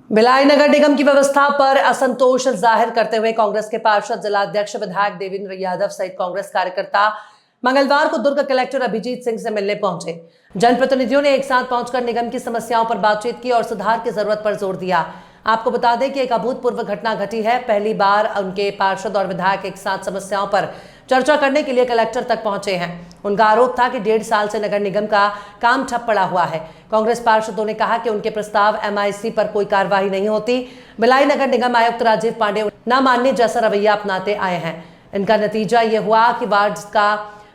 भिलाई नगर निगम की व्यवस्था पर असंतोष जाहिर करते हुए कांग्रेस के पार्षद जिलाध्यक्ष विधायक देवेंद्र यादव सहित कांग्रेस कार्यकर्ता मंगलवार को दुर्ग कलेक्टर अभिजीत सिंह से मिलने पहुंचे। जनप्रतिनिधियों ने एक साथ पहुंचकर निगम की समस्याओं पर बातचीत की और सुधार की जरूरत पर जोर दिया। आपको बता दें कि एक अभूतपूर्व घटना घटी है। पहली बार उनके पार्षद और विधायक एक साथ समस्याओं पर चर्चा करने के लिए कलेक्टर तक पहुंचे हैं। उनका आरोप था कि 1.5 साल से नगर निगम का काम ठप पड़ा हुआ है। कांग्रेस पार्षदों ने कहा कि उनके प्रस्ताव MIC पर कोई कार्रवाई नहीं होती। भिलाई नगर निगम आयुक्त राजीव पांडे न मानने जैसा रवैया अपनाते आए हैं। इनका नतीजा ये हुआ कि वार्ड का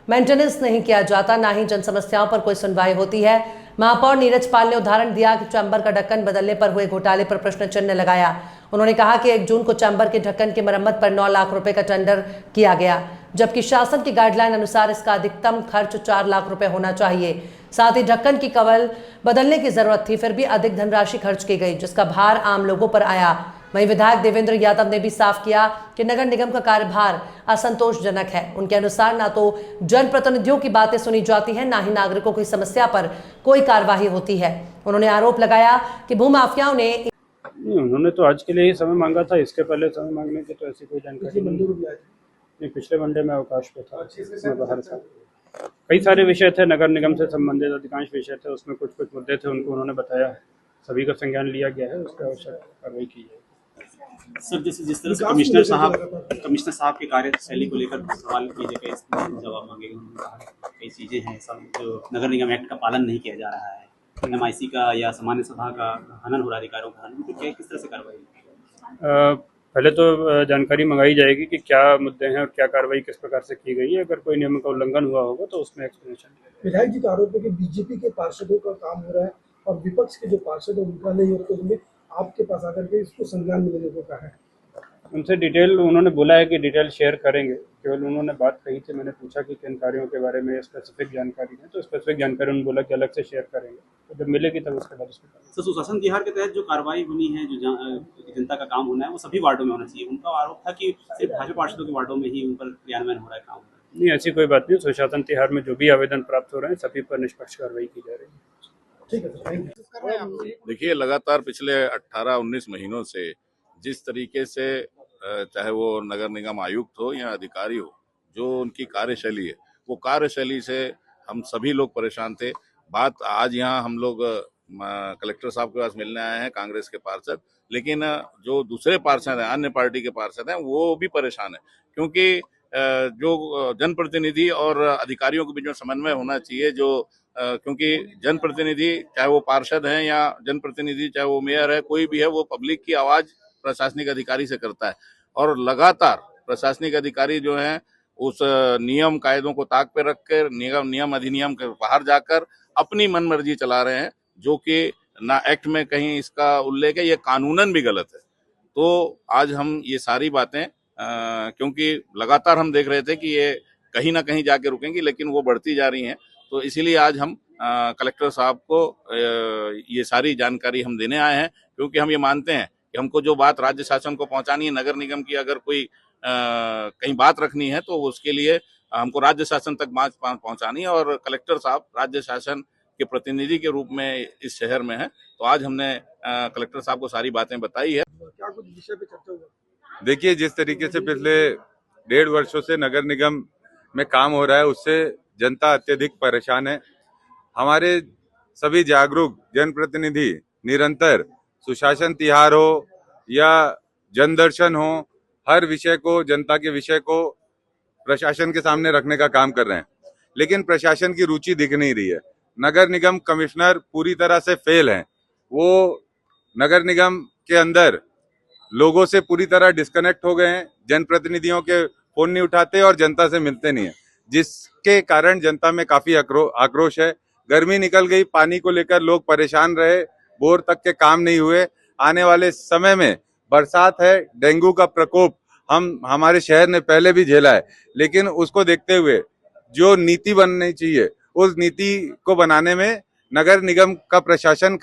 मेंटेनेंस नहीं किया जाता, ना ही जन समस्याओं पर कोई सुनवाई होती है। महापौर नीरज पाल ने उदाहरण दिया कि चैम्बर का ढक्कन बदलने पर हुए घोटाले पर प्रश्न चिन्ह लगाया। उन्होंने कहा कि 1 जून को चैम्बर के ढक्कन की मरम्मत पर 9 लाख रुपए का टेंडर किया गया, जबकि शासन की गाइडलाइन अनुसार इसका अधिकतम खर्च 4 लाख रुपए होना चाहिए। साथ ही ढक्कन की कवल बदलने की जरूरत थी, फिर भी अधिक धनराशि खर्च की गई, जिसका भार आम लोगों पर आया। वहीं विधायक देवेंद्र यादव ने भी साफ किया कि नगर निगम का कार्यभार असंतोषजनक है। उनके अनुसार ना तो जनप्रतिनिधियों की बातें सुनी जाती हैं, ना ही नागरिकों की समस्या पर कोई कार्यवाही होती है। उन्होंने आरोप लगाया कि भूमाफियाओं ने उन्होंने तो आज के लिए ही समय मांगा था, इसके पहले समय मांगने की तो ऐसी कोई जानकारी नहीं। पिछले मंडे में अवकाश पे था, मैं बाहर था। कई सारे विषय थे नगर निगम से संबंधित, अधिकांश विषय थे, उसमें कुछ मुद्दे थे, उनको उन्होंने बताया। सभी का संज्ञान लिया गया है, उसका आवश्यक कार्रवाई की जाएगी। सर, जिस तरह से कमिश्नर साहब के कार्यशैली को लेकर सवाल किए गए, जवाब मांगे गए, कई चीजें हैं सब जो नगर निगम एक्ट का पालन नहीं किया जा रहा है, MIC का या सामान्य सभा का हनन हो रहा है, अधिकारों का हनन, तो क्या किस तरह से कार्रवाई? पहले तो जानकारी मंगाई जाएगी कि क्या मुद्दे हैं और क्या कार्रवाई किस प्रकार से की गई है। अगर कोई नियम का उल्लंघन हुआ होगा तो उसमें एक्सप्लेनेशन। विधायक जी का आरोप है कि बीजेपी के पार्षदों का काम हो रहा है और विपक्ष के जो पार्षद है उनका नहीं हो रहा, तो आपके पास आकर के इसको संज्ञान में लेने को कहा है। उनसे डिटेल उन्होंने बोला है कि डिटेल शेयर करेंगे। केवल उन्होंने बात कही थी, मैंने पूछा कि किन कार्यों के बारे में स्पेसिफिक जानकारी है, तो स्पेसिफिक जानकारी उन्होंने बोला कि अलग से शेयर करेंगे, तो जब मिलेगी तब उसके बाद उसमें। सर, सुशासन तिहार के तहत जो कार्रवाई हुई है, जो जनता का काम होना है, वो सभी वार्डों में होना चाहिए। उनका आरोप था कि सिर्फ भाजपा पार्षदों के वार्डों में ही उन पर क्रियान्वयन हो रहा है, काम हो रहा है। नहीं, ऐसी कोई बात नहीं। सुशासन तिहार में जो भी आवेदन प्राप्त हो रहे हैं सभी पर निष्पक्ष कार्रवाई की जा रही है। देखिए, लगातार पिछले 18-19 महीनों से जिस तरीके से चाहे वो नगर निगम आयुक्त हो या अधिकारी हो, जो उनकी कार्यशैली है, वो कार्यशैली से हम सभी लोग परेशान थे। बात आज यहाँ हम लोग कलेक्टर साहब के पास मिलने आए हैं, कांग्रेस के पार्षद, लेकिन जो दूसरे पार्षद हैं, अन्य पार्टी के पार्षद हैं, वो भी परेशान है, क्योंकि जो जनप्रतिनिधि और अधिकारियों के बीच में समन्वय होना चाहिए, जो क्योंकि जनप्रतिनिधि चाहे वो पार्षद हैं या जनप्रतिनिधि चाहे वो मेयर है, कोई भी है, वो पब्लिक की आवाज प्रशासनिक अधिकारी से करता है। और लगातार प्रशासनिक अधिकारी जो हैं उस नियम कायदों को ताक पे रखकर नियम अधिनियम के बाहर जाकर अपनी मनमर्जी चला रहे हैं, जो कि ना एक्ट में कहीं इसका उल्लेख है, ये कानूनन भी गलत है। तो आज हम ये सारी बातें क्योंकि लगातार हम देख रहे थे कि ये कहीं ना कहीं जाके रुकेंगी, लेकिन वो बढ़ती जा रही हैं, तो इसीलिए आज हम कलेक्टर साहब को ये सारी जानकारी हम देने आए हैं, क्योंकि हम ये मानते हैं कि हमको जो बात राज्य शासन को पहुंचानी है, नगर निगम की अगर कोई कहीं बात रखनी है तो उसके लिए हमको राज्य शासन तक बात पहुंचानी है, और कलेक्टर साहब राज्य शासन के प्रतिनिधि के रूप में इस शहर में है। तो आज हमने कलेक्टर साहब को सारी बातें बताई है। क्या कुछ विषय पे चर्चा हुआ? देखिए, जिस तरीके से पिछले 1.5 वर्षों से नगर निगम में काम हो रहा है, उससे जनता अत्यधिक परेशान है। हमारे सभी जागरूक जनप्रतिनिधि निरंतर सुशासन तिहार हो या जनदर्शन हो, हर विषय को, जनता के विषय को प्रशासन के सामने रखने का काम कर रहे हैं, लेकिन प्रशासन की रुचि दिख नहीं रही है। नगर निगम कमिश्नर पूरी तरह से फेल हैं। वो नगर निगम के अंदर लोगों से पूरी तरह डिस्कनेक्ट हो गए हैं। जनप्रतिनिधियों के फोन नहीं उठाते और जनता से मिलते नहीं है, जिसके कारण जनता में काफी आक्रोश है। गर्मी निकल गई, पानी को लेकर लोग परेशान रहे, बोर तक के काम नहीं हुए। आने वाले समय में बरसात है, डेंगू का प्रकोप हमारे शहर ने पहले भी झेला है, लेकिन उसको देखते हुए जो नीति बननी चाहिए, उस नीति को बनाने में नगर निगम का प्रशासन